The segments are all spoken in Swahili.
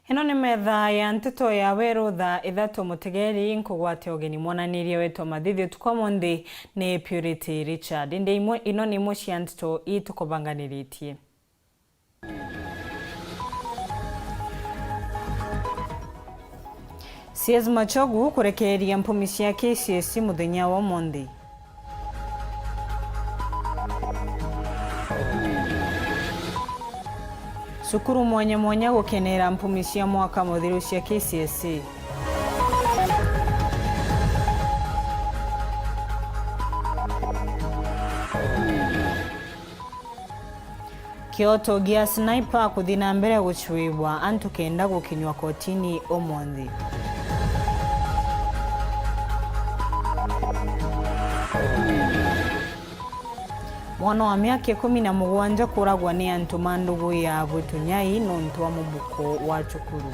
Ino ni metha ya Nteto ya Weru Thaa Ithatu mutegeri nkugwate ogeni mwananirie wetu mathithio tukomonde ni Purity Richard inde imwe ino ni moshi ya Nteto itukubanganiritie. CS Machogu kurekereria mpumisi ya KCSE muthenya wa Monday. Sukuru mwanya gukenera mpumisi ya mwaka muthiru cia KCSE. Kyoto gia sniper kuthina mbere guchwibwa antu kenda gukinywa kotini omonthi. Mwana wa miaka 17 kuragwa ni antu mandugu ya Butunyai nontu wa mubuko wa cukuru.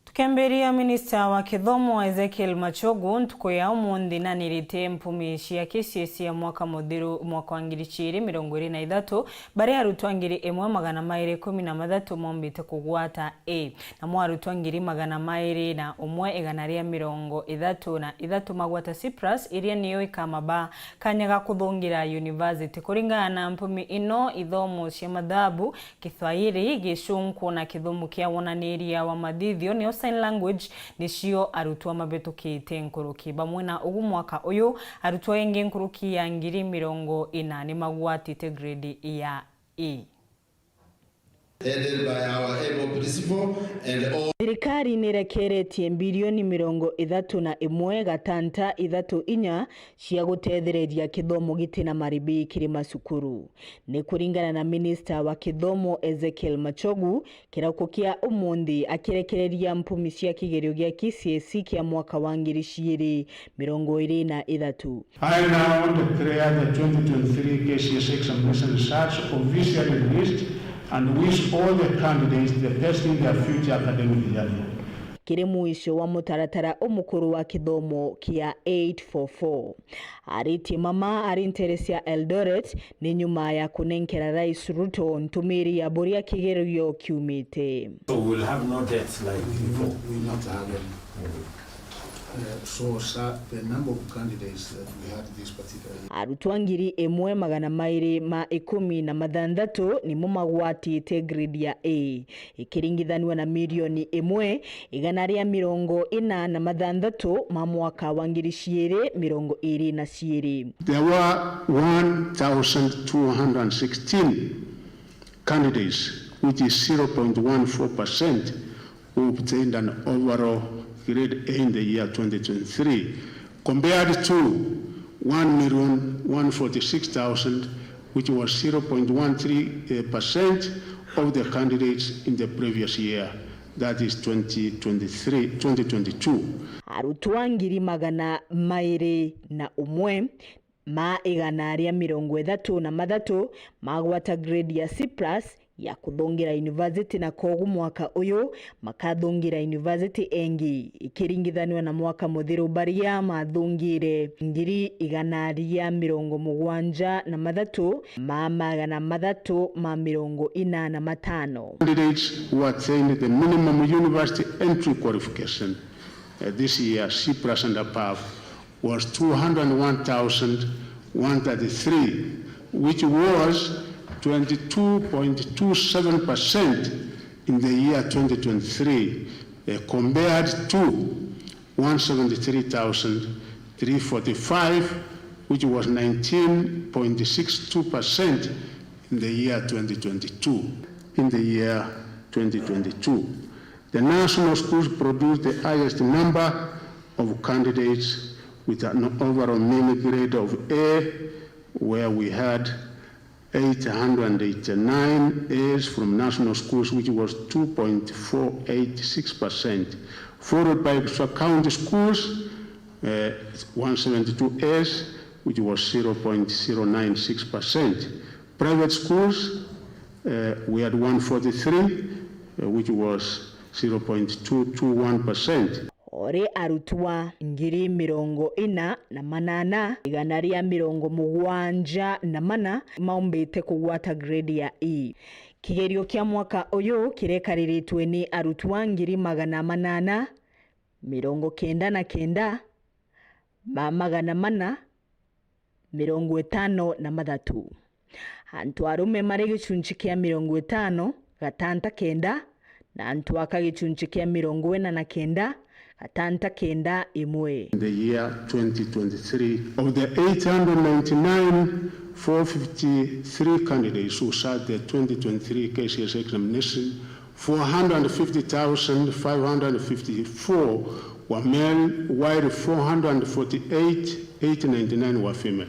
Tukemberia Minister wa Kithomo Ezekiel Machogu ntuko ya umundi na nirite mpumishi ya KCSE ya mwaka muthiru mwaka wa 2023 bari arutwa 1213 mombite kugwata A na mwarutwa 1230 magwata C+ iria niyo ikamaba kanyaga kuthungira university kuringana na mpumi ino ithomo cia mathabu Kiswahili Gicunku na kithomo kia wonaniria wa mathithio ni sign language nicio arutwa mabetukite nkuruki bamwe na ugu mwaka uyu arutwa yengi nkuruki ya 2040 magwatite grade ya E. Headed by our able principal and all. Serikali nirekeretie bilioni 31.34 cia gutethereria kithomo gitina maribi kirima sukuru. Ni kuringana na Minister wa Kithomo Ezekiel Machogu kirauko kia umundi akirekereria mpumi cia kigerio gia KCSE kia mwaka wa 2023. I now declare the 2023 KCSE examination results officially released and wish all the candidates the best in their future academic journey. Kiri mwisho wa mutaratara omukuru wa kithomo kia 844. Ariti mama arinteresia Eldoret ni nyuma ya kunenkera Rais Ruto ntumiri ya boria kigerio kiumite. So we'll have no deaths like before. We will not have them. So the number of candidates that we had this particular year. Arutwa 1216 ni mumagwatite grade ya A ikiringithanwa na milioni 1.46 ma mwaka wa 2022. There were 1,216 candidates, which is 0.14%, who obtained an overall grade A in the year 2023, compared to 1,146,000, which was 0.13% of the candidates in the previous year, that is 2022. Arutwa 201 ma 133 magwata grade ya C+ ya kuthungira university na kogu mwaka uyu makathungira university engi ikiringithanwa na mwaka muthiru baria mathungire 173 ma 345. Candidates who attained the minimum university entry qualification this year, C+ and above, was 201,133, which was 22.27% in the year 2023, compared to 173,345, which was 19.62% in the year 2022. In the year 2022, the national schools produced the highest number of candidates with an overall mean grade of A, where we had 889 A's from national schools, which was 2.486%, followed by county schools, 172 A's, which was 0.096%. Private schools, we had 143, which was 0.221%. Ore arutwa 48,174 maumbite kugwata grade ya E. Kigerio kia mwaka uyu kirekariritwe ni arutwa 899 453. Antu arume mari gicunji kia 50 na antu aka gicunji kia 49 imwe. In the year 2023, of the 899,453 candidates who sat the 2023 KCS examination, 450,554 were male, while 448,899 were female,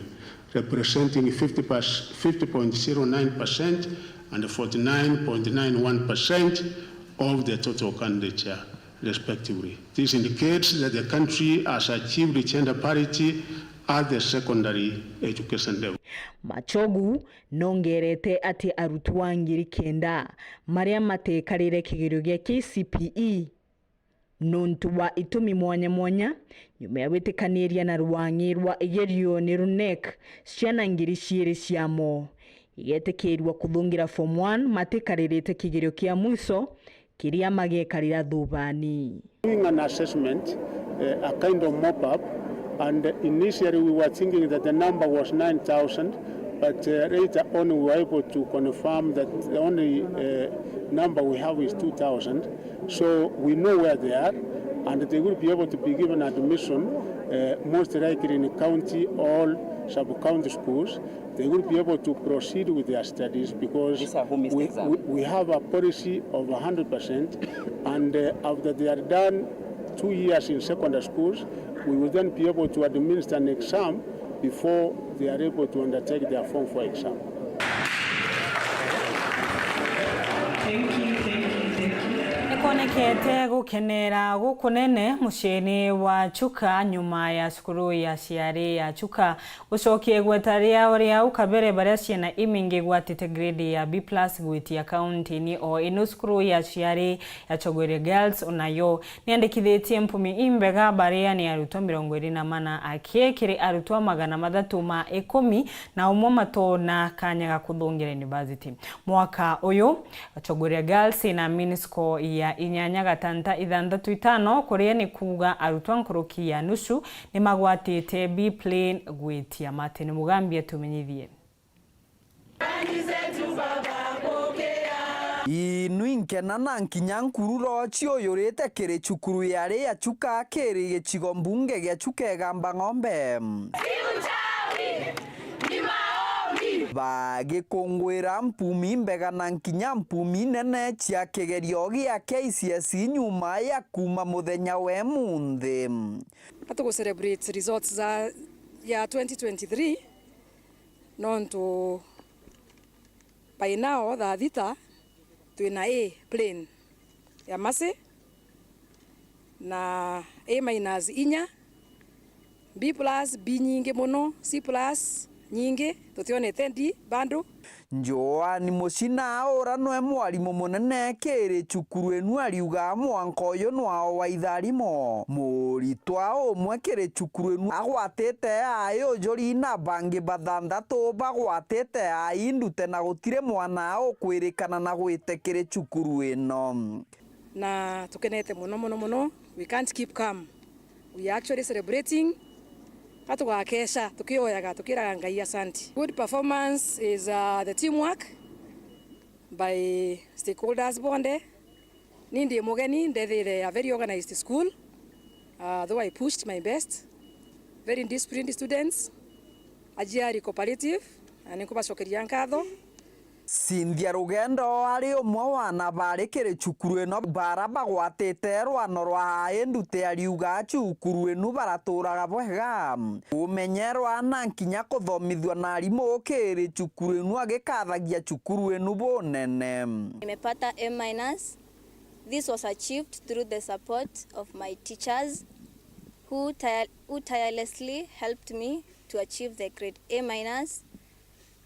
representing 50.09% and 49.91% of the total candidature, respectively. This indicates that the country has achieved gender parity at the secondary education level. Machogu nongerete ati arutwa 9,000 maria matekarire kigerio gia KCPE nontu wa itumi mwanya nyuma ya witikaniria na ruangi rwa igerio ni RUNEC ciana 2,000 ciamo igetekirwa kuthungira form 1 matekaririte kigerio kia mwiso kiria magekarira thubani. Doing an assessment, a kind of mop-up, and initially we were thinking that the number was 9,000, but later on we were able to confirm that the only number we have is 2,000. So we know where they are, and they will be able to be given admission, most likely in county or sub-county schools. They will be able to proceed with their studies because we have a policy of 100%, and after they are done 2 years in secondary schools, we will then be able to administer an exam before they are able to undertake their Form 4 exam. Thank you. Nikonekete gukenera gukunene muciini wa Chuka nyuma ya cukuru ya ciari ya Chuka gucokie gwetaria uria ukabere baria ciana imingi gwatite grade ya B+ gwitia county ni o ino cukuru ya ciari ya Chogwere Girls onayo niandikithitie mpumi imbega baria ni arutwo 24 akiekire arutwo 310 na umwe matona kanya ga kuthungira university mwaka uyu Chogwere Girls na minisco ya 8.65 kuria ni kuga arutwa nkoroki ya nusu ni magwatite B plain gwitia Martin Mugambia tumenyithie. Inuinkena na nkinyankuru rocio yorete kere chukuru yare ya Chuka kere gecigo mbunge gya Chuka gamba ng'ombe bagikongwira mpumi mbega na nkinya mpumi nene cia kigerio gia KCSE nyuma ya kuma muthenya we munthi. Atugo celebrate results za ya 2023 nonto by now Thaa twina A plain ya mase na A- inya B+ B nyingi muno C+ nyingi tutionete ndi bando njoa ni mucina ora no mwarimu munene kiri cukuru enu ariuga mwankoyo nwao wa itharimo muritwa umwe kiri cukuru enu agwatite ayo jori na bangi bathanthatu bagwatite aindute na gutire mwana ukwirikana na gwite kiri cukuru eno na tukenete muno. We can't keep calm. We are actually celebrating. Kesha tukioyaga tukiraga ngai asanti. Good performance is the teamwork by stakeholders bonde. Nindi mugeni ndethire a very organized school. Though I pushed my best. Very disciplined students. Ajiari cooperative and nikubacokeria nkatho. Cynthia Rugendo ari umwe wana bari kiri cukuru eno bara bagwatite rwano rwa endute ariuga cukuru enu baraturaga bwega umenyerwa na nkinya kuthomithwa na arimu kiri cukuru enu agikathagia cukuru enu bonene. Nimepata A-. This was achieved through the support of my teachers who tirelessly helped me to achieve the grade A-.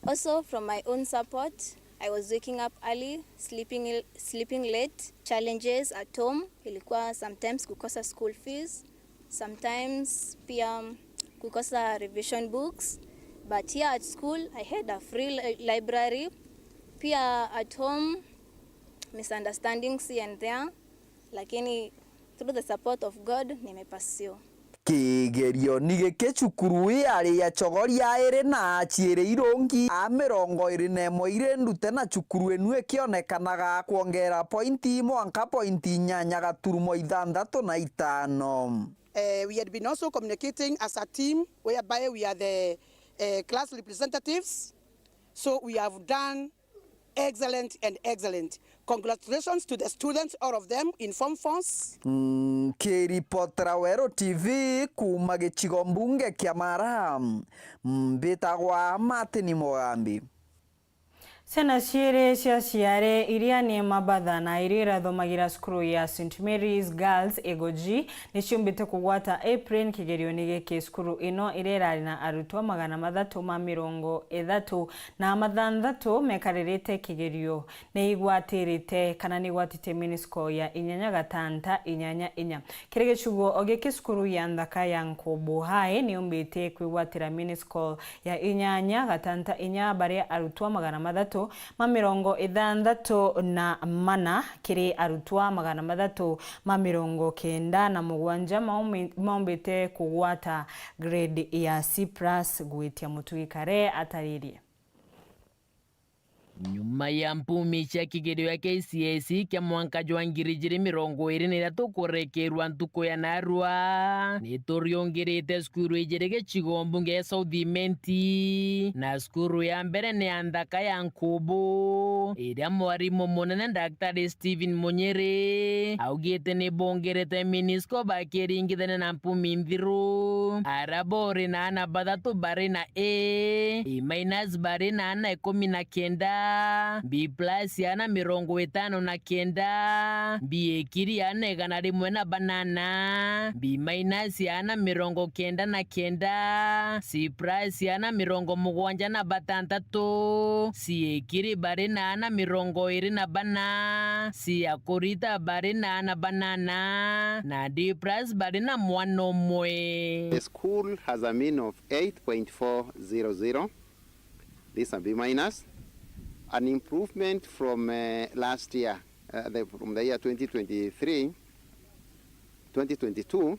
Also, from my own support, I was waking up early, sleeping late. Challenges at home ilikuwa sometimes kukosa school fees, sometimes pia kukosa revision books. But here at school, I had a free library. Pia at home, misunderstandings here and there. Lakini through the support of God, nimepasio. Kigerio nigeke cukuru yari ya chogoria ere na chiere irongi a 21 ire ndute na cukuru enu ekionekanaga kuongera pointi mwanka pointi 8.65. We had been also communicating as a team whereby we are the class representatives. So we have done excellent. Congratulations to the students, all of them in Form 4s. Kiripotera Weru TV kuma gĩcigo mbunge kĩa Mara mbĩtagwa Martin Mugambi. Ciana cierĩ cia ciare iria nĩ mabatha na iria irathomagira cukuru ya St Mary's Girls Egoji nĩ ciumbĩte kũgwata April kĩgerio-inĩ gĩkĩ. Cukuru ĩno ĩrĩa ĩrarĩ na arutwo 330 na 6 mekarĩrĩte kĩgerio nĩ igwatĩrĩte kana nĩ igwatĩte minisco ya 8.84. Kĩrĩ gĩcigo gĩkĩ cukuru ya Nthaka ya Nkombo High nĩ yumbĩte kwĩgwatĩra minisco ya 8.84 barĩa arutwo 334 kiri arutwa 397 maumbite kugwata grade ya C+ gwitia mutwikare ataririe. Nyuma ya mpumi cia kigerio ya KCSE kia mwanka jwa ngirijiri 23 kurekerwa ntuko ya narua nituriongerete skuru ijerege chigombunge ya Southimenti na skuru ya mbere ni Nthaka ya Nkombo iria mwarimu munene Dr. Stephen Munyere augite ni bongerete minisco bakiringithane na mpumi nthiru arabori na ana bathatu bari na A minus bari na ana 19 B+ yana 59 B ekiri yana 101 B- yana 99 C+ yana 76 C ekiri bari na ana 24 C akorita bari na ana banana na D+ bari na mwano mwe. The school has a mean of 8.400. This is a B-, an improvement from last year, from the year 2022,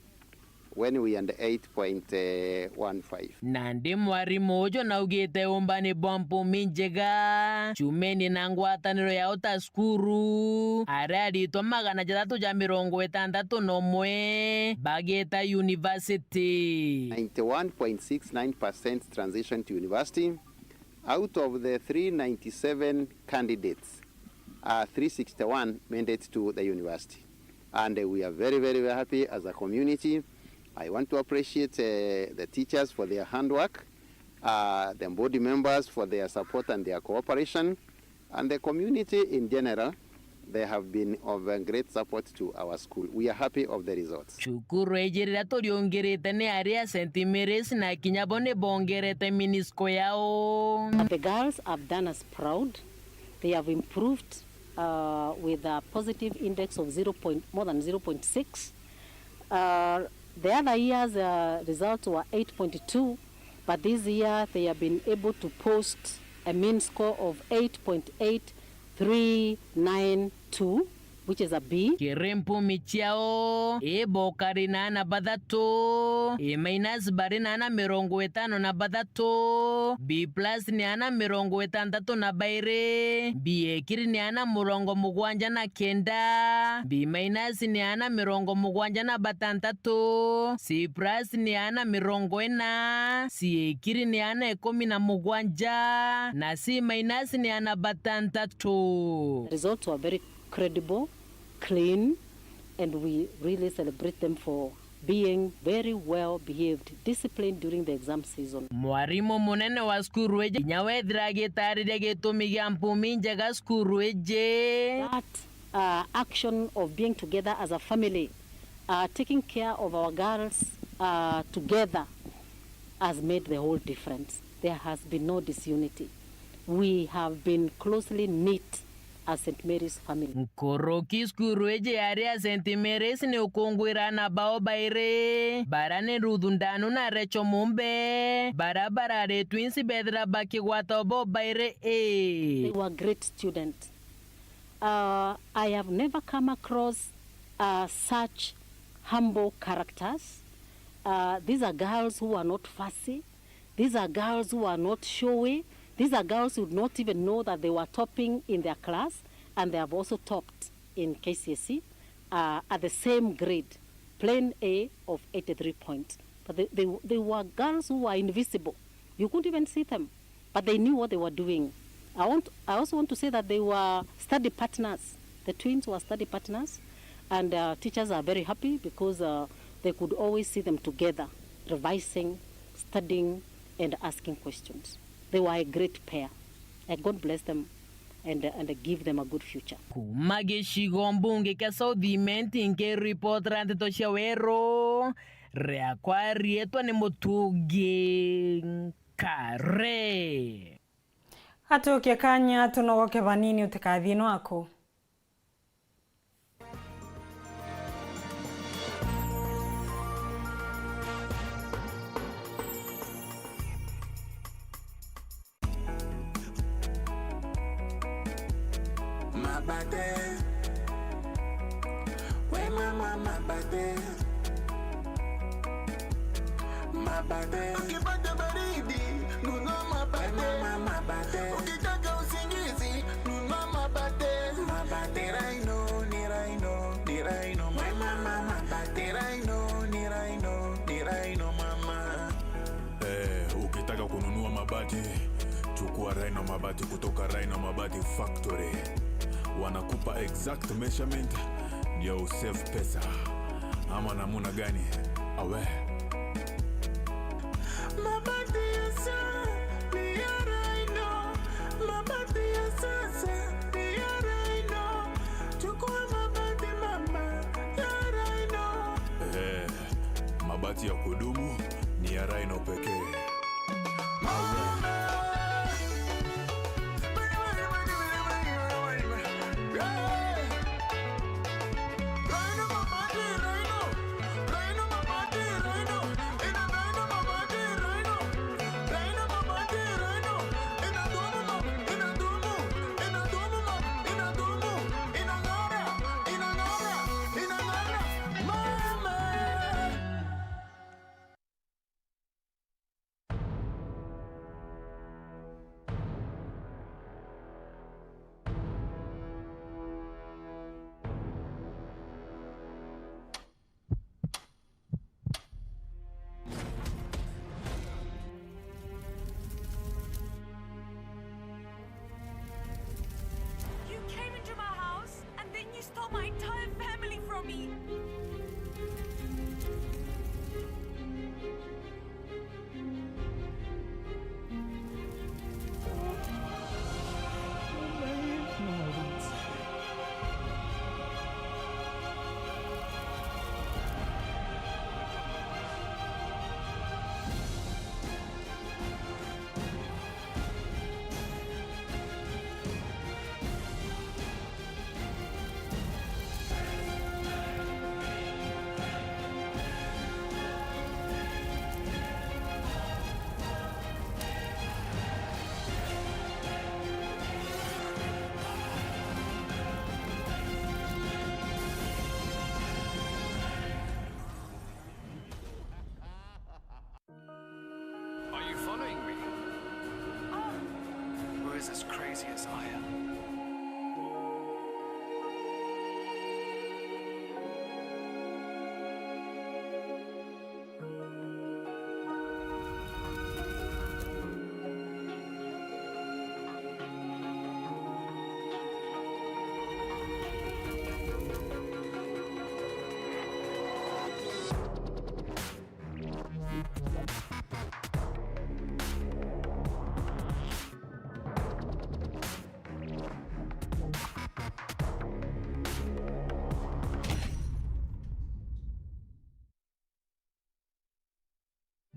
when we had 8.15. Nandi mwarimu ujo na ugite umbani bompu minjega chumeni na ngwataniro ya otaskuru arari to 361 bageta university 91.69% transition to university. Out of the 397 candidates, 361 made it to the university. And we are very, very, very happy as a community. I want to appreciate the teachers for their handwork, the board members for their support and their cooperation, and the community in general. They have been of great support to our school. We are happy of the results. Shukuru ejirira toriongerete ne area St Mary's na kinyabone bongerete minisco yao. The girls have done us proud. They have improved with a positive index of more than 0.6. The other year's results were 8.2, but this year they have been able to post a mean score of 8.8392, which is a B. Kirempu michiao bokari na ana badato minus bari na ana 50 B+ ni ana 63 na baire B ekiri ni ana 79 B- ni ana 76 C+ ni ana 40 C ekiri ni ana 17 na C- ni ana 63. Results were very credible, clean, and we really celebrate them for being very well behaved, disciplined during the exam season. Mwarimu munene wa skuru eje nyawethira gitariria gitumi gya mpumi njega skuru eje. That action of being together as a family, taking care of our girls together has made the whole difference. There has been no disunity. we have been closely knit as St. Mary's family. Nkoroki skuru eje area St. Mary's ni ukungwira na bao baire. Barane rudundanu na recho mumbe. Barabara re twinsi bedra baki watobo baire e. They were great students. I have never come across such humble characters. These are girls who are not fussy. These are girls who are not showy. These are girls who would not even know that they were topping in their class, and they have also topped in KCSE at the same grade, plain A of 83 points. But they were girls who were invisible. You couldn't even see them, but they knew what they were doing. I also want to say that they were study partners. The twins were study partners, and teachers are very happy because they could always see them together, revising, studying, and asking questions. They were a great pair. And God bless them and give them a good future. Kumage shigombunge ka Southimenti nke report Nteto sha Weru. Rea kwa rietwa ni mutugi kare. Hatukia kanya tunogoke vanini utikathino ako. Ukipata baridi, nunua mabate. Ukitaka usingizi, nunua mabate. Ni Rhino. Ni Rhino, mama. Ukitaka kununua mabati, chukua Rhino mabati kutoka Rhino Mabati Factory. Wanakupa exact measurement ndio usave pesa. Ama namuna gani? Awe. Mabati ya sasa ni ya Rhino. Mabati ya sasa ni ya Rhino. Chukua mabati mama ya Rhino. Mabati ya kudumu ni ya Rhino pekee. As crazy as I am.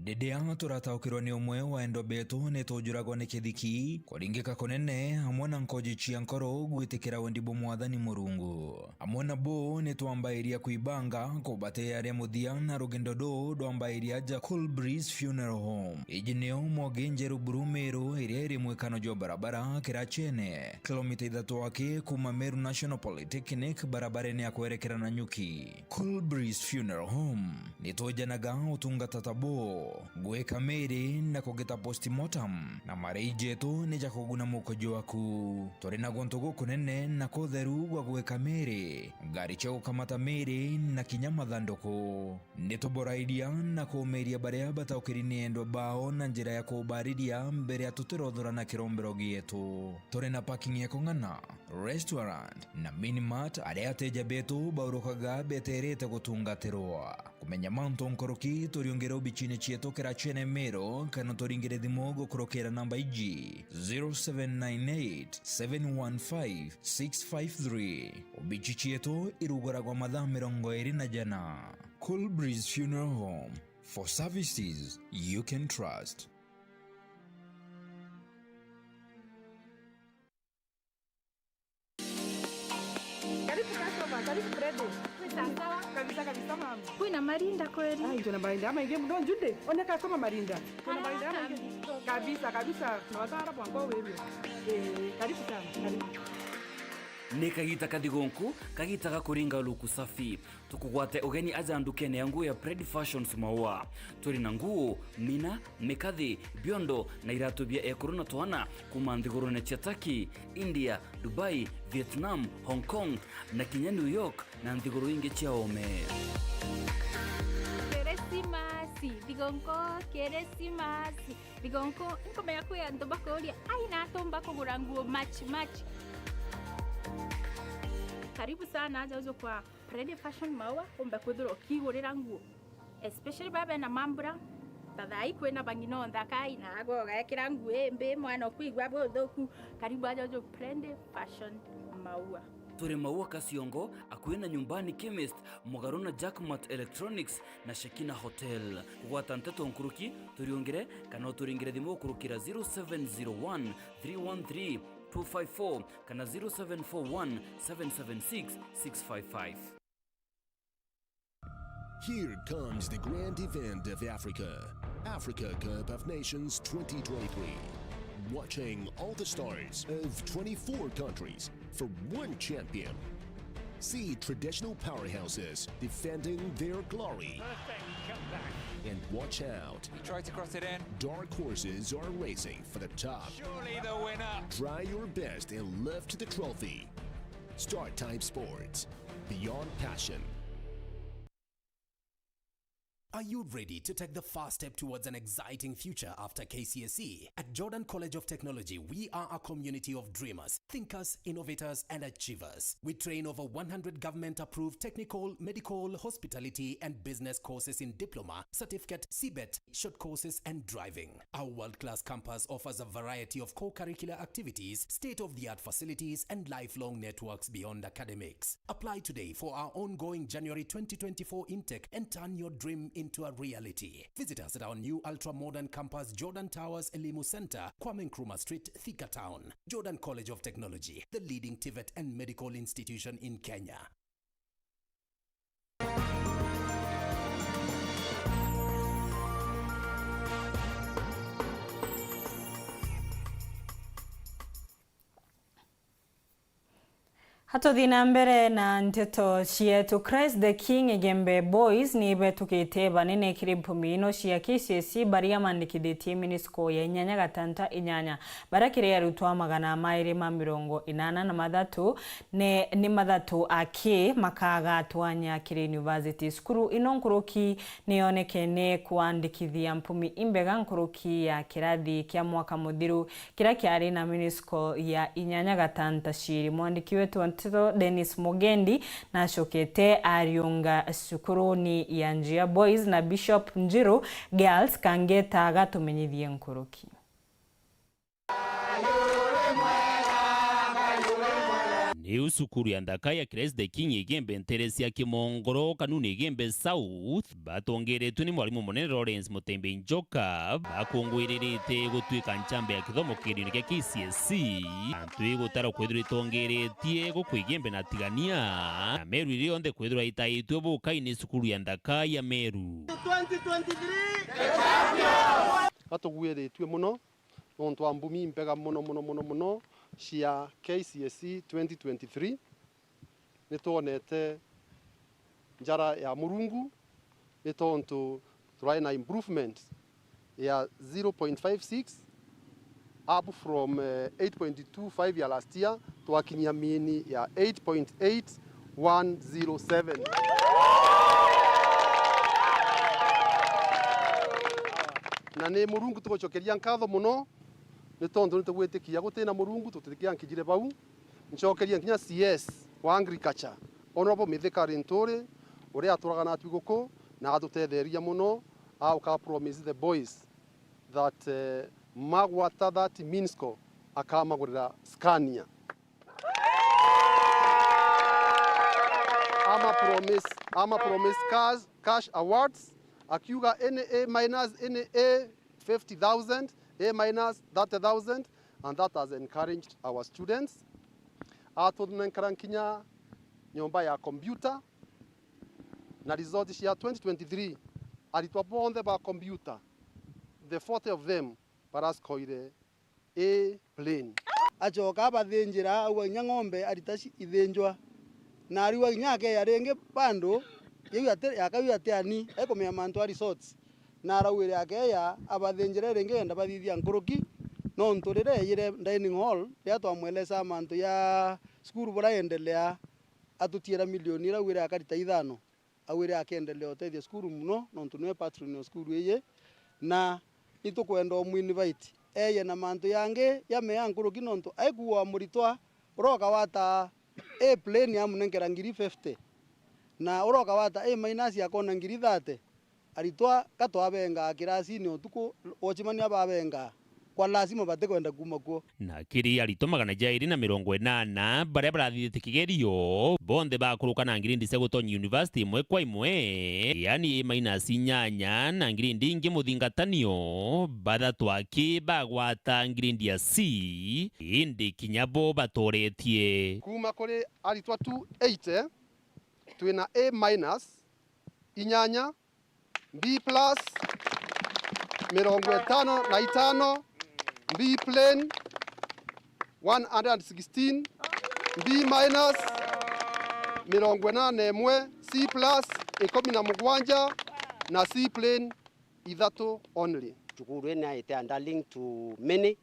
Didea turataukirwa ni umwe wa endo betu nitujuragwa ni kithiki kuringika kunene hamwe na nkoji cia nkoro gwitikira wendibo mwathani Murungu. Hamwe na bo nitwambairia kuibanga kubate aria muthia na rugendo do ndwambairia ja Cool Breeze Funeral Home. Iji nio Mwanjeru Burumeru iria iri mwikano jo barabara Kirachene kilomita 3 wake kuma Meru National Polytechnic barabareni ya kuerekera na Nyuki. Cool Breeze Funeral Home nitujanaga utungata tabo gweka meri na kugeta postmortem na mareijetu nija kuguna mukojo waku turi na gontogo kunene na kotheru gwa gweka meri gari cha ukamata meri na kinyama thandoko nituboraidia na kumeria baria bataukirini endo bao na njira ya kubaridia mbere ya tutirothora na kirombero gietu turi na parking ya kongana restaurant na minimart aria ateja betu baurukaga beterete gutungatirwa kumenya manto nkoroki turiongera ubichine chieto Kirachene Mero kana turingire thimo gukurokera namba iji 0798 715 653 ubichi chieto irugoragwa mathaa 24 Cool Breeze Funeral Home, for services you can trust. Kuna marinda kweli? Ah, tuna marinda ama ingie mdo njude. Oneka kama marinda. Tuna marinda ama ingie. Kabisa. Na watara kwa wewe. Karibu sana. Karibu. Ni kagita kathigonku kagita gakuringa luku safi tukugwate ugeni aja ndukene yangu ya Pred Fashions maua turi na nguo mina mekathi biondo na iratu bia ekorona twana kuma nthigurune cia Turkey, India, Dubai, Vietnam, Hong Kong na kinya New York na nthiguru ingi cia ome. Keresimasi digonko nkomea kuya ntombako ulia aina tombako guranguo match. Karibu sana aja uzo kwa Pred Fashion maua umba kudhuro kigurira nguo especially baba na mambura tathai kwena bangino ndaka ina agoga ekira nguo embe mwana kuigwa bothoku karibu aja uzo Pred Fashion maua turi maua Kasiongo akwena nyumbani chemist Mugaruna Jackmat Electronics na Shekina Hotel kugwata Nteto nkuruki turiongere kana turingire thimo kurukira 0701 313 254 kana 0741 776 655. Here comes the grand event of Africa Cup of Nations 2023. Watching all the stars of 24 countries for one champion. See traditional powerhouses defending their glory. And watch out. He tried to cross it in. Dark horses are racing for the top. Surely the winner. Try your best and lift the trophy. Start Time Sports. Beyond passion. Are you ready to take the first step towards an exciting future after KCSE? At Jordan College of Technology, we are a community of dreamers, thinkers, innovators, and achievers. We train over 100 government-approved technical, medical, hospitality, and business courses in diploma, certificate, CBET, short courses, and driving. Our world-class campus offers a variety of co-curricular activities, state-of-the-art facilities, and lifelong networks beyond academics. Apply today for our ongoing January 2024 intake and turn your dream into a reality. Visit us at our new ultra-modern campus, Jordan Towers, Elimu Center, Kwame Nkrumah Street, Thika Town. Jordan College of Technology, the leading TVET and medical institution in Kenya. Hatuthina mbere na nteto cietu. Christ the King Egembe Boys ni betukite banene kirimpumi ino cia KCSE baria mandikithitie minisco ya 868 barakire arutwa 283 ni mathatu aki makaga twanya kiri university skuru ino nkuruki nionekene kuandikithia mpumi imbega nkuruki ya kirathi kia mwaka muthiru kira kiari na minisco ya 868 mwandiki wetu Nteto Dennis Mugendi na shokete ariunga sukuruni ya Njia Boys na Bishop Njiru Girls kangeta gatumenyithie nkuruki. Riu sukuru ya Thaa ya Christ the King igembe nteresi ya Kimongoro kanuni igembe South batongeretwe ni mwalimu munene Lawrence Mutembe Njoka bakungwiririte gutwika nchambe ya kithomo kirini kia KCSE antu igutara kwithira itongeretie gukwigembe na tigania na Meru iri onthe kwithira itaitwe bukaini sukuru ya Thaa ya Meru 2023 atugwiritwe muno nontu ambumi mpega muno cia KCSE 2023 nituonete njara ya murungu nitontu turaina improvement ya 0.56 up from 8.25 ya last year twakinyia mieni ya 8.8107 na ni murungu tugocokeria nkatho muno nitondu nitugwitikia gutina murungu tutikia nkijire bau ncokeria nginya CS wa agriculture honorable Mithika Rinturi uria aturaga na twiguku na atutetheria muno au ka promise the boys that magwata that Minsco akamagurira Scania ama promise cash awards akiuga NA minus NA 50,000 A minus 30,000 and that has encouraged our students. Atunenkara nkinya nyomba ya computer na result cia 2023 aritwa bonthe ba computer the 40 of them paraskoire A plane acoka abathinjira auga nya ng'ombe aritaci ithinjwa na ariwa nyake yarenge bando yakawi atiani ekomea mantu resorts na arawire yake ya abathinjira renge nda bathithia nkuruki no nturire yire dining hall ya twamweleza mantu ya skuru bora endelea atutiera milioni irawire akarita 5 awire akendelea otethia skuru muno no ntunwe patron ya skuru eye na itukwenda omuinvite eye na mantu yange ya mea nkuruki no ntu aikuwa muritwa uroka wata A plane ya munengera ngiri 50 na uroka wata A minus ya kona ngiri 30 aritwa katwabenga kirasi ni utuku ochimania babenga kwa lazima bate kwenda kuma kuo na kiri arito 280 baria barathithite kigerio bonthe bakuruka na ngiri ndise gutonya university imwe kwa imwe yani A- inyanya na ngiri ndingi muthingatanio bathatu aki bagwata ngiri ndia C indi kinyabo batoretie kuma kuri aritwa 280 twina A minus inyanya B plus 55 B plane 116 B minus 81 C plus 17 na C plane Ithatu only. Chukuru ene aite underling to many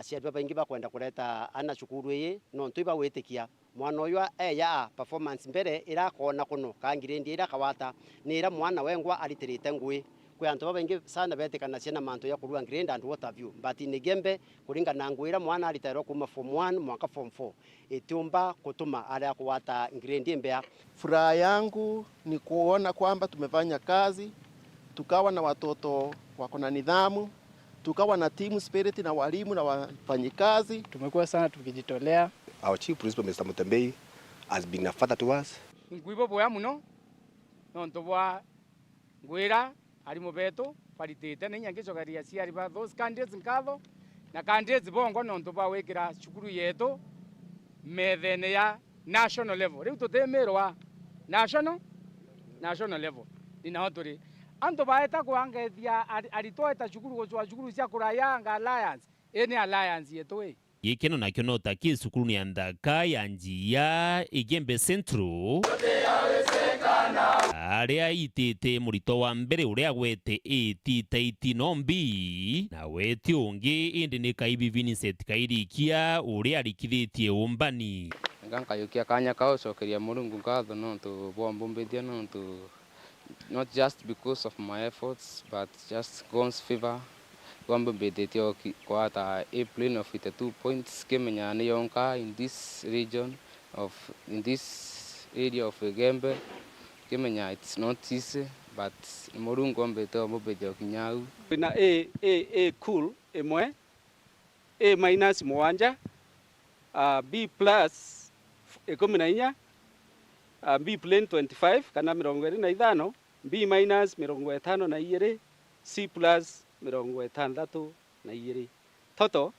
ciatu baingi bakwenda kureta ana chukuru ye no ntuiba wetikia mwana uyu ya performance mbere irakona kuno kangirindi irakawata nira mwana wengwa aritirite ngui kwa antu baingi sana betekana ciana mantu ya kurua ngirenda and what have you but nigembe kuringa na ngwira mwana aritero kuma form 1 mwaka form 4 itiumba kutuma ala kuwata ngirindi mbea. Furaha yangu ni kuona kwamba tumefanya kazi tukawa na watoto wako na nidhamu, tukawa na team spirit na walimu na wafanyikazi. Tumekuwa sana tukijitolea. Our chief principal Mr. Mutembe has been a father to us. Ngwibo boya muno nonto bwa ngwira ari mubeto paritete ninyangicokaria ciari ba those candidates nkatho na candidates bongo nonto bwa wekira cukuru yetu methene ya national level riu tutemerwa national level dinahoturi anto baeta kuangethia aritoeta cukuru gocwa cukuru cia kurayanga alliance ene alliance yetu gikeno nakio no taki cukuru ni Thaa ya njia igembe centro aria itite murito wa mbere uria gwete iti no mbi na weti ungi indi ni Kaibi Vincent Kairikia uria arikithitie umbani ngankayukia kanya kao cokeria murungu ngatho no to bombombedia no to not just because of my efforts but just God's favor bombombedia kwa ta a plane of 2 points kemenya ni yonka in this region of in this area of Gembe kemenya it's not easy but murungu ombeto bombedia kinyau na a cool emwe A minus mwanja B plus 14, B plane 25 kana 25, B minus 52, C plus 62. Total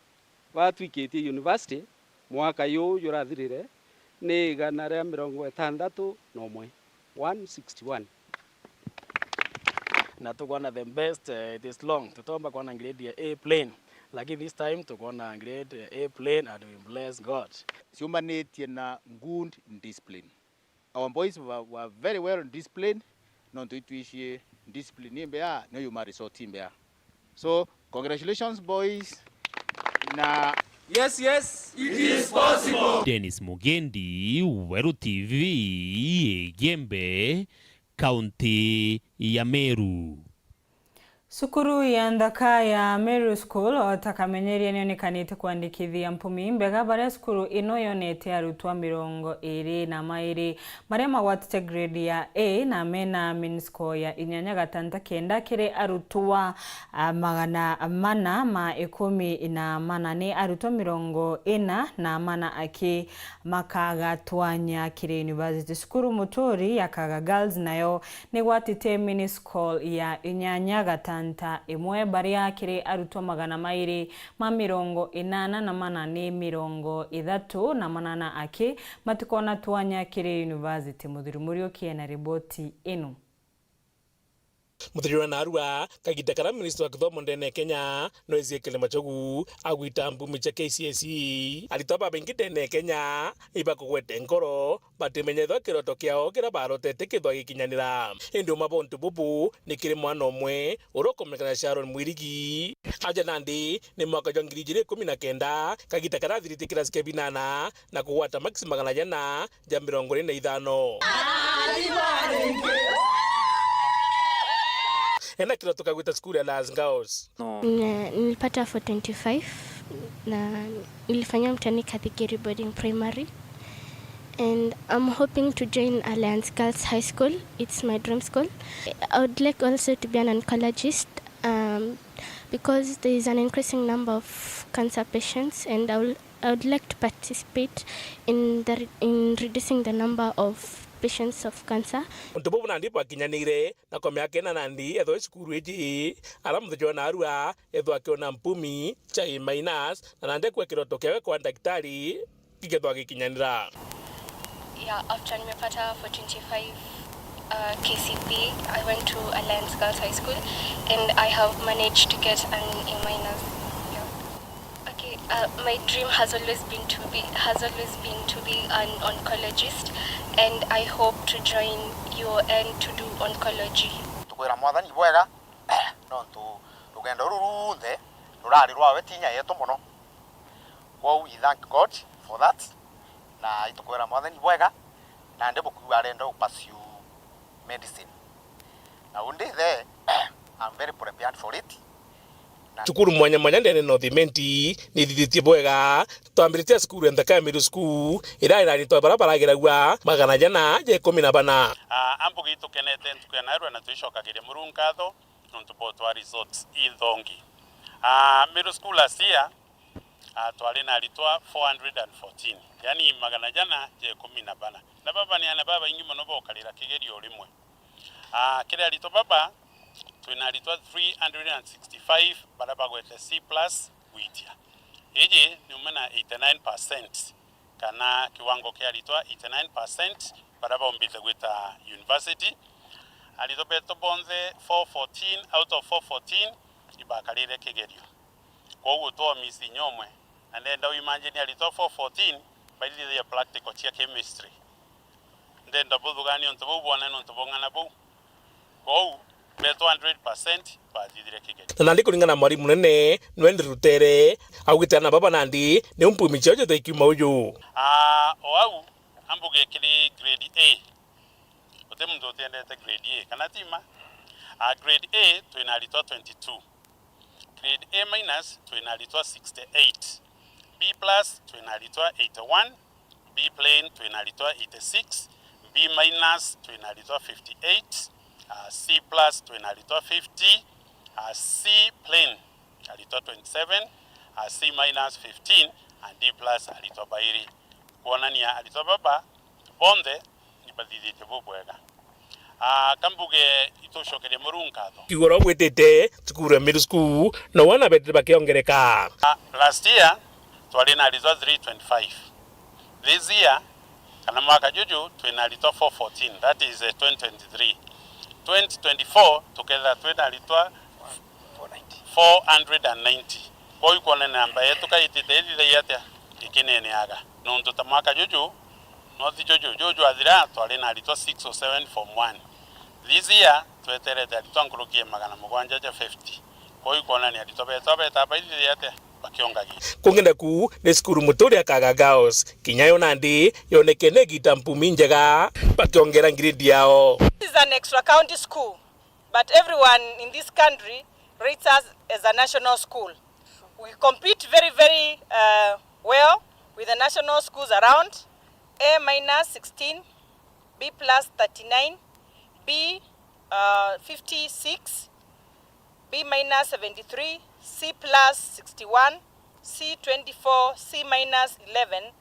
batwikĩtie university mwaka yu yurathirire ni 161 161. Na tukuona the best it is long tutomba kuona grade ya A plane, lakini this time tukuona grade A plane and we bless God. Siumanĩtie na good discipline. Our boys were very well disciplined. Non tuishi discipline mbea no you marry so mbea. So congratulations boys. Na yes, it is possible. Dennis Mugendi, Weru TV, Gembe, County ya Meru. Sukuru ya Thaa ya Meru School otakamenyeria nionekanite kwandikithia mpumi mbega baria sukuru ino yonete arutwa 22 maria magwatite grade ya A na mena mean score ya 8.9 kiri arutwa 418 ni arutwa 44 aki makagatwanya kiri university. Sukuru Mutori ya Kaga Girls nayo ni gwatite mean score ya 8.5 imwe baria kiri arutwa 288 aki matikona twanya kiri university. Muthiri Murioki na riboti ino. Muthiri na arua kagita kara minister wa kithomo ndene Kenya noezie kile machogu agwita mbumi cha KCSE alitoba bengi ndene Kenya iba kugwete ngoro batimenyethwa kiroto kiao kira barotete kithwa gikinyanira indi mabontu bubu nikiri mwana omwe urokomekana Sharon Mwirigi aja nandi ni mwaka wa 2019 kagita kara thiritikira skebinana na kugwata maxi 425 ena kila tukagwita school ya Las Girls. Nilipata 425 na nilifanya mtihani Kathikiri boarding primary, and I'm hoping to join Alliance Girls High School. It's my dream school. I would like also to be an oncologist because there is an increasing number of cancer patients, and I would like to participate in reducing the number of patients of cancer. Untubu nandi pa kinyanire na kwa miaka na nandi edho skuru eji ala mthjo na arua edho akiona mpumi cha minus na nande kwa kiroto kiawe kwa daktari kigethwa gikinyanira. Yeah, after nimepata 425 KCP, I went to Alliance Girls High School and I have managed to get an A minus. Okay, my dream has always been to be an oncologist, and I hope to join UN to do oncology. Tukwira mwathani bwega no rugendo rurunthe rurari rwawe tinya yetu muno. We thank God for that. Na itukwira mwathani bwega na ndebo kuarenda pursue medicine. Na undi there I'm very prepared for it. Chukuru mwanya ndene Northimenti ni thithitie bwega twambiritie skuru ya Thaa Middle School ira ni to barabara geragwa 114 ambugi tukenete tukenarwa na tuishokagiria murungatho ntumbotwa results ithongi middle school asia twali na alitwa 414 yani 114 na baba ni ana baba ingi muno bokalira kigerio rimwe kile alito baba tunalitwa 365 baraba gwete C+ witia eje ni umena 89% kana kiwango kia alitwa 89% baraba umbite gweta university alito beto bonze 414 out of 414 ibakalire kigerio kwa ugo to misi nyomwe and then do imagine alito 414 by the practical chia chemistry then double gani on to bwana no to bongana bo kwa beto 100% badidire kigeni nandi kuringana mwalimu nene Nwendi Rutere augitana baba nandi ni umpumi chojo tekiuma uyu oau ambuge kili grade A otemu ndo tendete grade A kana tima grade A tuinalitwa 22 grade A minus tuinalitwa 68 B plus tuinalitwa 81 B plain tuinalitwa 86 B minus tuinalitwa 58 C plus tuinalitwa 50 C plain alitwa 27 C minus 15 and D plus alitwa bairi kuonania alitoa baba bonde nibathithite bubwega kambuge itoshokeria murunkatho kigoro gwitete tukura middle school no wana betre bakiongereka last year twali na alizwa 325 this year kana mwaka juju twinalitwa 414 that is 2023 2024 together twinalitwa 490 kwa hiyo kwa namba yetu kaitite ile yate ikinene aga nonto tamaka juju nothi juju adira twali na alitwa 6 or 7 form 1 this year tweterete alitwa nkurukie magana mugwanja 50 kwa hiyo kwa nani alitwa beta baidi yate bakiongagi kungenda ku ne skuru muturi akaga gaos kinyayo nandi yonekene gitampumi njega bakiongera grade yao. This is an extra county school, but everyone in this country rates us as a national school. We compete very well with the national schools around. A minus 16, B plus 39, B 56, B minus 73, C plus 61, C 24, C minus 11,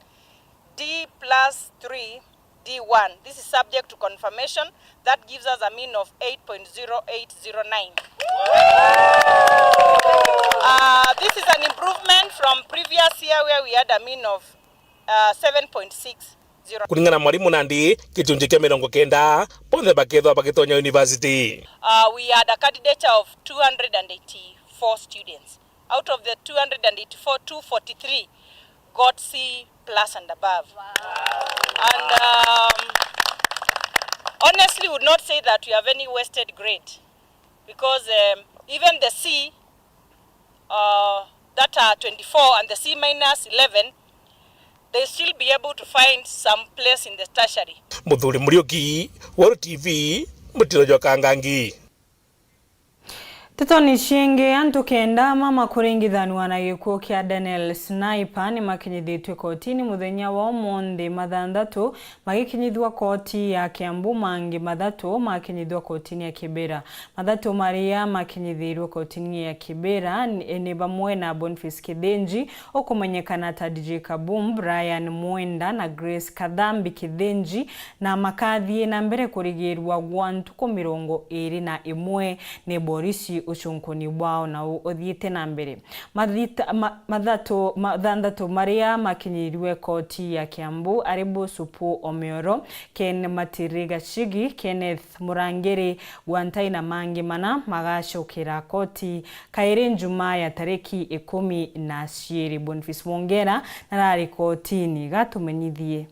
D plus 3, D1. This is subject to confirmation. That gives us a mean of 8.0809. This is an improvement from previous year where we had a mean of 7.60. Kulingana mwalimu nandi kitunji kia 90 bonde bakethwa bagitonya university. We had a candidate of 284 students. Out of the 284, 243 got C plus and above. And honestly, would not say that we have any wasted grade, because even the C that are 24 and the C minus 11, they still be able to find some place in the tertiary. Muthuri Murioki, Weru TV, Mutiro Kangangi. Titoni shinge antu kenda mama kuringithanwa na gikuo kia Daniel Sniper ni makinyithitwe kotini muthenya wa umuthi mathandatu magikinyithwa koti ya Kiambu, mangi mathatu makinyithwa kotini ya Kibera. Mathatu maria makinyithirwe kotini ya Kibera ni bamwe na Boniface Kithenji, okumenyekana ta DJ Kabum, Brian Mwenda na Grace Kadhambi Kithenji, na makathie na mbere kurigirwa 121 ni Borisi uchunkoni wao na uthiite na mbere. Mathandatu maria makinyiriwe koti ya Kiambu aribo Supu Omioro, Ken Matiriga Shigi, Kenneth Murangeri, Gwantai na mangi mana magacokera koti kairi njuma ya tariki 10 Boniface Wongera narari kotini gatumenyithie.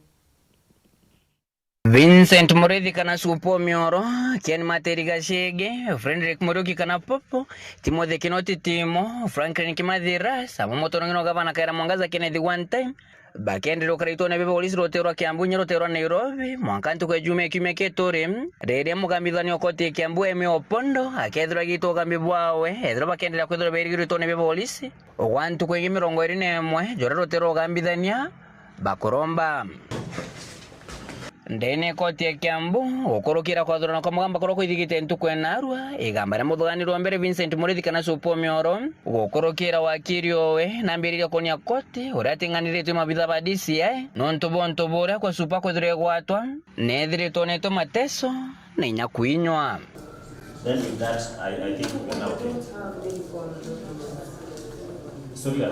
Vincent Mureithi kana Supu Omioro, Ken Matiriga Shege, Frederick Muruki kana Popo, Timothy Kinoti Timo, Franklin Kimathira, Samamoto ngino gavana Kaira Mwangaza Kennedy one time, bakendero kraitone bebe polisi rotero Kiambu nyerotero Nairobi, mwankantu kwa jume kimeketore, rede mugambithani okoti Kiambu eme opondo, akethra gito gambibwawe, edro bakendera kwethra berigitone bebe polisi, ogwantu kwa 21 jorero rotero gambithania, bakoromba. Ndene koti ya Kiambu okorokira kwa thorana kwa mugamba koroko ithigite ntuko enarwa igambara muthuganirwa mbere Vincent Mureithi kana Supu Omioro okorokira wakirio we nambiriria konia koti uratinganiritwe mabitha ba DCI nonto bonto bora kwa Supa kwa thire gwatwa nethirito neto mateso na inyakuinywa. Then with that I think we can now get. Sorry,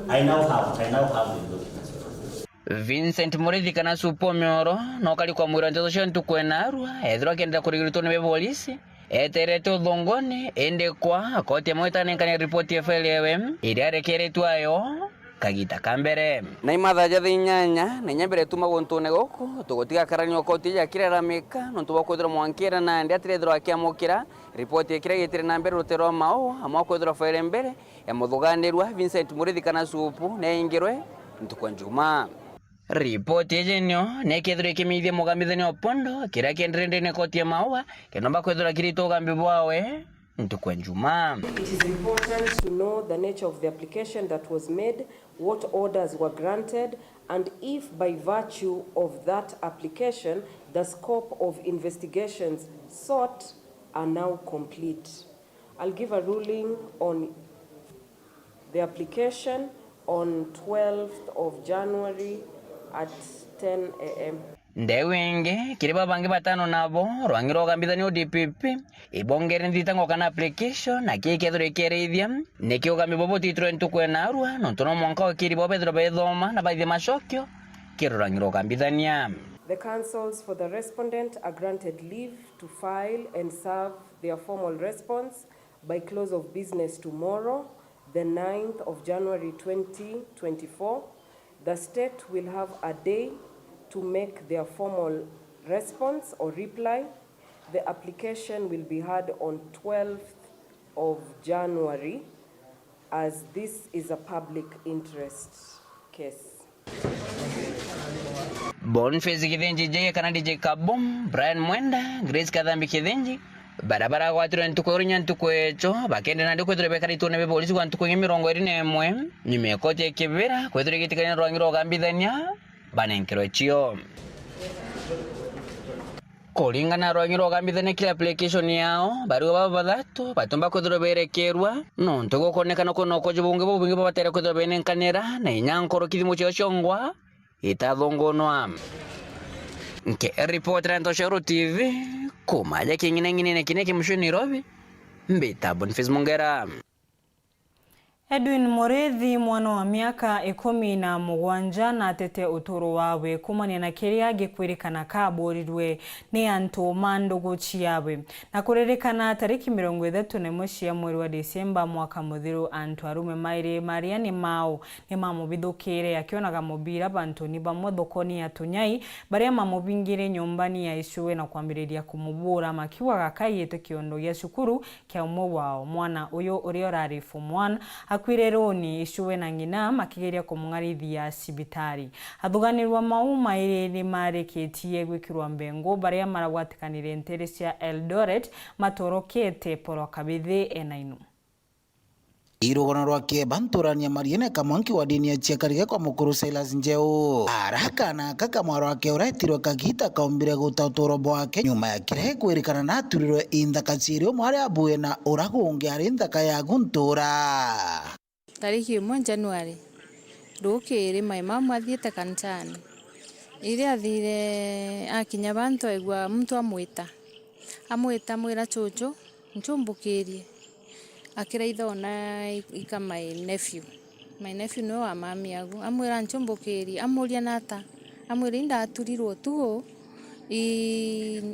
I now have the documents. Vincent Mureithi kana Supu Omioro no kali kwa mwira nteto cia ntuko enarwa ethirwa kendera kurigiritwo ni be polisi eterete uthongoni ende kwa koti mwetane kana report ya file yewe iria rekeretwa ayo kagita kambere na imathaja thinyanya na nyambere tuma gontone goko tugotiga karanyo koti ya kirera meka no tubakwethira mwankira na ndi atirethirwa akiamukira report ekira gitire na mbere rutero mao amakwethira file mbere ya muthuganirwa Vincent Mureithi kana Supu na ingirwe ntuko njuma. Report ejenyo nekethire kimithie mugambithani opondo kira kendrende ne koti ya maua kenomba kwethira kirito gambi bwawe ntukwe njuma. It is important to know the nature of the application that was made, what orders were granted, and if by virtue of that application the scope of investigations sought are now complete. I'll give a ruling on the application on 12th of January at 10 a.m. Ndewenge kiriba bangi batano nabo rwangiro gambithani DPP ibongere nditangwa kana application na kikethore kereithia nikio gambi bobo titro ntukwena arua no tono monka kiribo bedro bethoma na baithe mashokyo kirorangiro gambithania. The councils for the respondent are granted leave to file and serve their formal response by close of business tomorrow, the 9th of January 2024. The state will have a day to make their formal response or reply. The application will be heard on 12th of January, as this is a public interest case. Boniface Kidenji J kana DJ Kabom, Brian Mwenda, Grace Kadhambi Kidenji. Barabara watiro ntukorinya ntukwecho bakende na ndiko turebeka ritone be polisi kwa ntuko ngimirongo 21 nimekote kibera kwetore gitikanya rwangiro gambithania banenkero chio kolinga na rwangiro gambithania kila application yao bariwa baba bathatu batomba kwetore berekerwa no ntuko konekana kono koje bunge bubinge babatera kwetore benenkanera na inyankoro kithimo chyo chongwa itathongonwa nke reporter Nteto TV kumaja kingine kineke mshoni Nairobi mbita Boniface Mungera. Edwin Morethi mwana wa miaka 17 na tete utoro wawe kumania na kiria gikwirikana kaborirwe ni antu mandogo chiawe na kurerekana tariki 31 cia mweri wa Disemba mwaka muthiru antu arume maire Mariani mao ni mamubithukire akionaga mubira bantu ni bamwe thokoni ya Tunyai baria mamubingire nyumbani ya Icue na kwambiriria kumubura makiwa gakayete kiondo ya cukuru kia umwe wao mwana uyo uri orari form 1 akwireroni Icue na ngina makigeria kumung'arithia cibitari athuganirwa mauma iri mareketie gwikirwa mbengo baria maragwatikanire ntere cia Eldoret matorokete poro kabithi enainu irogono rwake banturania Mariene Kamwanki wa dini ya Chiakarige kwa mukuru Silas Njeu araka na kaka mwaro wake uretirwe kagita kaumbire gutautoro bwake nyuma ya kirehe kwirikana na aturirwe inthaka cirio mwari abuye na uragungi ari inthaka ya guntura tariki 1 Januari rukiri mai mama athiete kanisani ire athire akinya bantu egwa mtu amwita mwira chocho nchumbukirie akiraitha ona ika my nephew no wa mami agu amwira nchumbukirie amuria nata amwira indaturirwo tu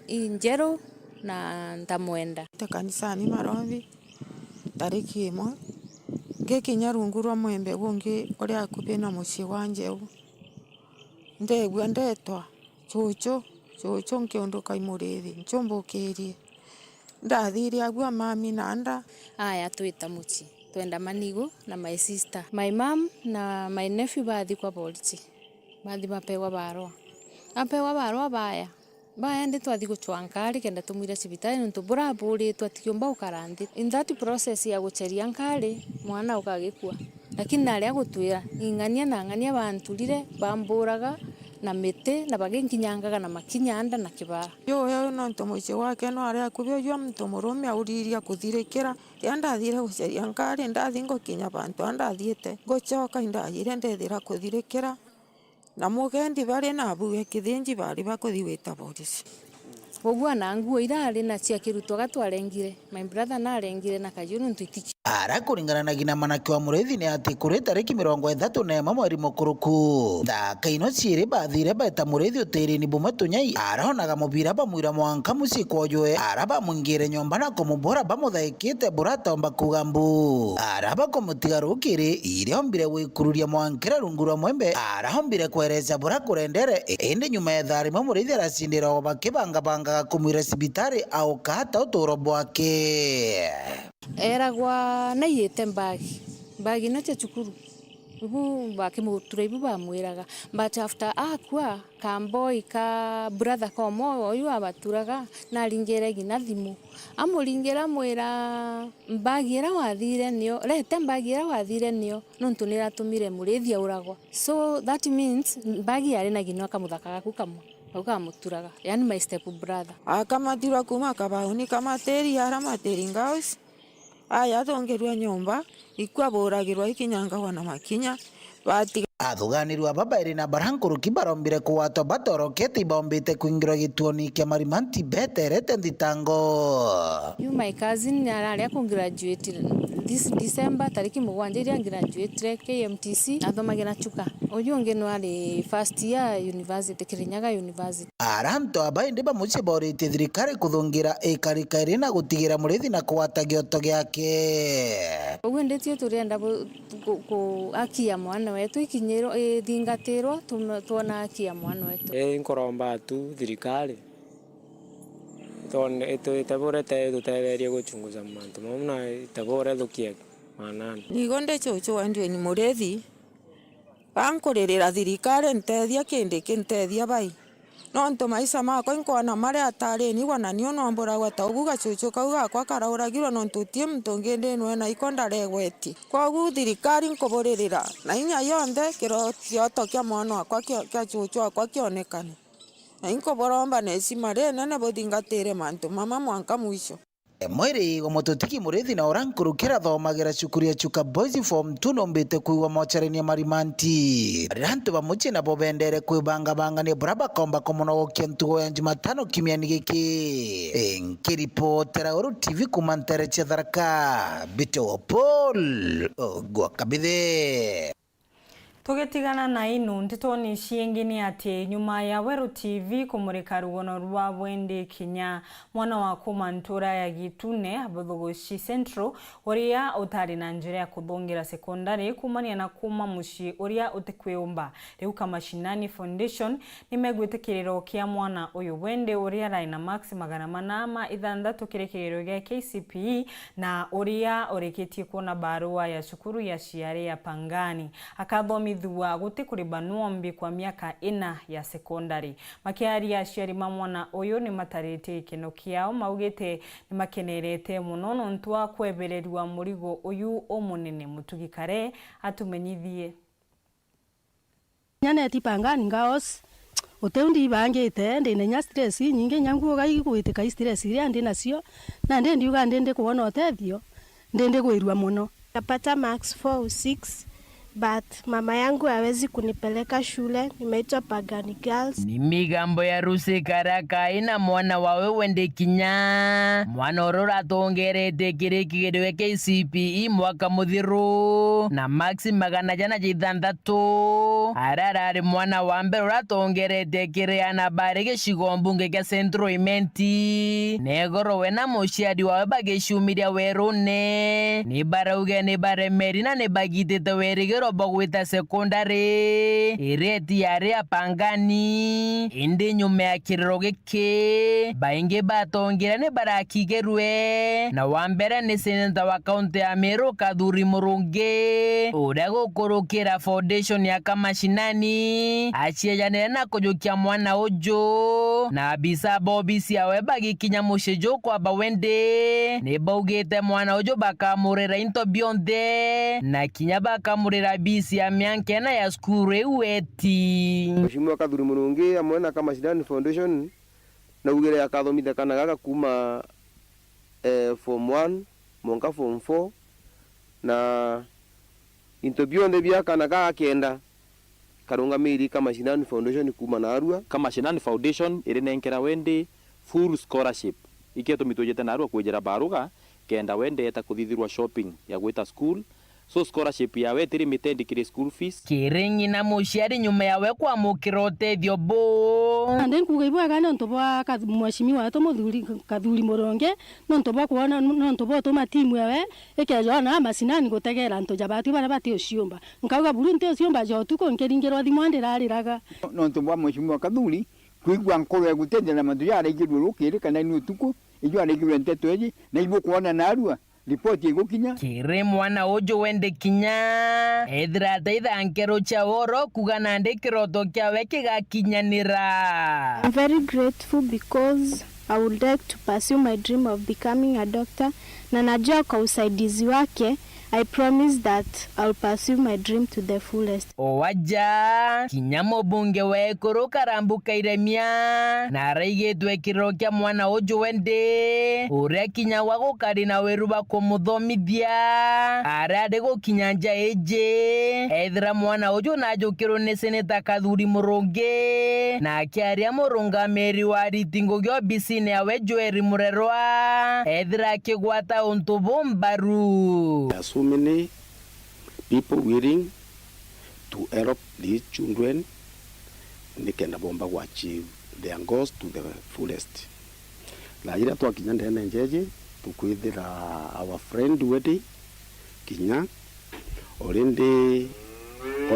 injero na ntamwenda kanisani Marovi tariki 1 ngekinya rungu rwa mwembe gungi uria akubi na mucii wa Njeu ndegwa ndetwa chocho nkiondoka Imurithi nchumbukirie ndathire agwa mami nanda aya twita muci twenda manigo na my sister my mom na my nephew bathi kwa polisi bathi bapewa barua baya ndi twathi guchwankari kenda tumwira cibitari nuntu buraburi twatikiomba ukarandi in that process ya gucheria nkari mwana ukagikua lakini naria gutwira ng'ania banturire bamburaga na mete na bagenkinyangaga na makinyanda na kibara yo no ntomuce wake no aria kubyo yo mtomurume auriria kuthirikira ndathire guceria nkari ndathingo kinya bantu ndathiete gochoka ndathire ndethira kuthirikira na mugendi bari na buge kithinji bari bakuthiwita polisi ogwa na nguo irari na cia kirutwa gatwarengire my brother na arengire na kajunu ntwitiki kuringana na gina manake wa Murethi ni ati kuri tariki 31 mweri mukuruku thaka ino ciiri bathire beta Murethi utiri ni bumwe Tunyai arahonaga mubira bamwira mwanka muci kwojwe araba mwingire nyomba na kumubora bamuthaikite buratomba kugambu araba kumutigarukiri iriombire wikururia mwankira rungu rwa mwembe arahombire kwereza bura kurendere indi nyuma ya thari Murethi aracindira obakibanga kumwira cibitari au kata utoro bwake eragwa na yete mbagi no chukuru ubu bakimutura ibu bamwiraga but after akwa kamboi ka brother komo oyu abaturaga na lingere gina thimu amulingira mwira mbagira wathire nio lete mbagira wathire nio nontu niratumire Murethi uragwa so that means mbagi ari na gino akamuthakaga kukamwe ukamuturaga yani my step brother akamatira kuma kabauni kamateri aramateri ngaus aya thongerwa nyomba ikwaboragirwa ikinyanga wana makinya athuganirwa babairi na barankuru kibarombire kuwato batoroketi bombite kuingira gituoni kia marimanti beterete nditango. You my cousin araria ku graduate this December tariki 7 iria graduate KMTC athomagira chuka. Uyu ungi no ari first year university Kirinyaga University. Aranto abaindi bamuche borite thirikari kuthungira ikarika irina gutigira murithi na kuwata gioto giake. Ugu ndetio turienda ku akia mwana wetu ikinyiro thingatirwo tuona akia mwana wetu. Nkoromba tu thirikari itabore tutetherie guchunguza mantu mamuna itabore thukie manani nigonde chocho andwe ni murethi bankorerera thirikari ntethia kindi kintethia bai nonto maisha makwa inkona mari atari ni wana nio nombora gwata uguga chocho kauga kwa karauragirwo nonto tie mtongende no na ikonda regweti kwa ugu thirikari nkoborerera na inya yonde kiro kioto kia mwana akwa kia chocho akwa kionekana Inko boromba nesimare nene bodingatire mantu mama mwanka mwisho. Mwiri gomototiki murithi na orankuru kera thomagira cukuru ya Chuka Boys Form 2 nombite kuiwa mocareni ya marimanti. Rantu bamuchi na bobendere kuibanga banga ni braba komba komono kentugo ya Jumatano kimiani giki. Nkiripotera Weru TV kumantere chetharaka. Bito Paul Gwakabithe. Tugetigana na inu Nteto ni shiengini ati nyuma ya Weru TV kumurika rugono rwa Wende Kinya mwana wa kumantura ya Gitune Abothogoshi Central uria utari na njira ya kuthongira sekondari kumania na kuma mushi uria utekweumba riu Kamashinani Foundation nimegwitikiriro kia mwana uyu Wende uria raina max 806 kirekiriro gia KCPE na uria ureketie kuona barua ya shukuru ya shiare ya Pangani akathomi thua guti kuribanwa mbi kwa miaka 4 ya sekondari makiari ya ciari mamwana uyu ni matarite ikeno kiao maugite ni makenerete muno nontu wa kwebererwa murigo uyu omunene mutugikare atumenyithie nyane ti Pangani ngaos uteundi bangite ndine nya stress nyinge nyangu gaiguitika stress iria ndi nacio na ndi uga ndi kuona otethio ndi gwirwa muno napata max 4 6 but mama yangu hawezi kunipeleka shule, nimeitwa Pangani Girls. Ni migambo ya rusi karaka ina mwana wawe Wende Kinya mwana orora tongerete kirikigirwe KCPE mwaka muthiru na maxi 606 ararari mwana wa mbere uratongerete kiriana bare gicigo mbunge kia Central Imenti negoro wena muciari wawe bagishumiria Werune ni barauge ni baremeri na ni bagitete werigiro bogwita sekondari ireti yari ya Pangani indi nyume ya kiriro giki baingi batongira ni barakigerwe na wambere ni seneta wa kaunti ya Meru Kadhuri Murungi uria gukurukira foundation ya Kamashinani aciajanire na kujukia mwana uju na bisa bobisi yawe bagikinya mushijo kwa Wende ni baugite mwana uju bakamurira into bionde na kinya bakamurira bisi ya miankena ya skure weti Mheshimiwa Kadhuri Murungi amwe na Kamashinani Foundation na ugere akathomithia kana gaka kuma form 1 monka form 4 na into bionde bia kana gaka kenda karunga miri Kamashinani Foundation kuma na Arua. Kamashinani Foundation irinenkera Wende full scholarship iketo mitujete na Arua kwejera baruga kenda Wende eta kuthithirwa shopping ya gwita school so scholarship yawe tiri mitendikire school fees kiringi na muciari nyuma yawe kwa mukirote thiobo ande kugaibwa kana ntobwa mwashimiwa ato muthuri Kadhuri Murungi ntobwa kuona ntobwa to matimu yawe ekejo na Mashinani gutegera ntoja batu bara bati uciumba nkauga buru nte uciumba jo tuko nkeringirwa thimwande rariraga ntobwa mwashimiwa Kadhuri kuigwa nkowe gutendera matuyare igirwo kire kana ni utuko ijo arigirwe Nteto eji na ibo kuona na Arua ripoti igukinya kire mwana ujo Wende Kinya ethira teitha ankero cha oro kugana ndekiroto kiawe kigakinyanira. I'm very grateful because I would like to pursue my dream of becoming a doctor na najua kwa usaidizi wake I promise that I'll pursue my dream to the fullest. Owaja kinyamo bunge wekuru karambuka iremia na raigetwe kirokia mwana uju wende uria kinya wago kari na Weru bakumũthomithia arade gukinyanja eje ethira mwana uju najukirwo ni seneta Kathuri Murungi na akiaria murungamiri wa ritingo gyo bisine awe Joeri Murerwa ethira kigwata untu bombaru. There are so many people willing to help these children nikenda bomba ku achieve their goals to the fullest. La ira twa kinya ndene njeje tukwithira our friend wedi kinya orindi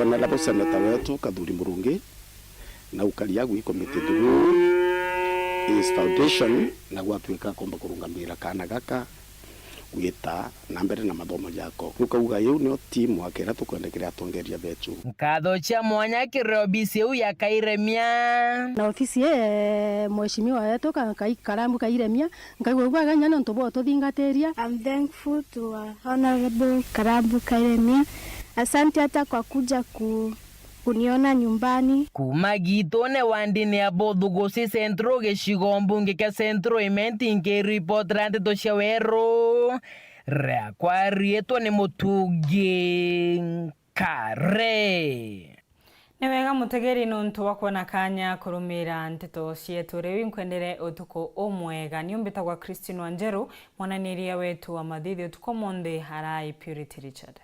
ona la seneta wetu Kathuri Murungi na ukaria gwi committee through his foundation na gwatuika komba kurungamira kana gaka gwita na mbere na mathomo yako ukauga yu no team wakera tukwendekera atongeria betu nkatho cha mwanya kireo bisi u ya kairemia na ofisi mheshimiwa wetu karambu kairemia ngaigwa ganya no ntobo tuthingateria. I'm thankful to Honorable Karambu Kairemia. Asante hata kwa kuja kuniona nyumbani. Kuma gitone wandini ya Bodhugosi Centro geshigo mbunge ka Centro imenti nke report rante to Weru rea kwa rieto ni mutugi kare. Newega mutegeri nuntu wakona kanya kurumira Nteto cietu riu nkwendere utuko omwega niumbitagwa Wanjeru mwananiria wetu wa mathithi utuko monde harai Purity Richard.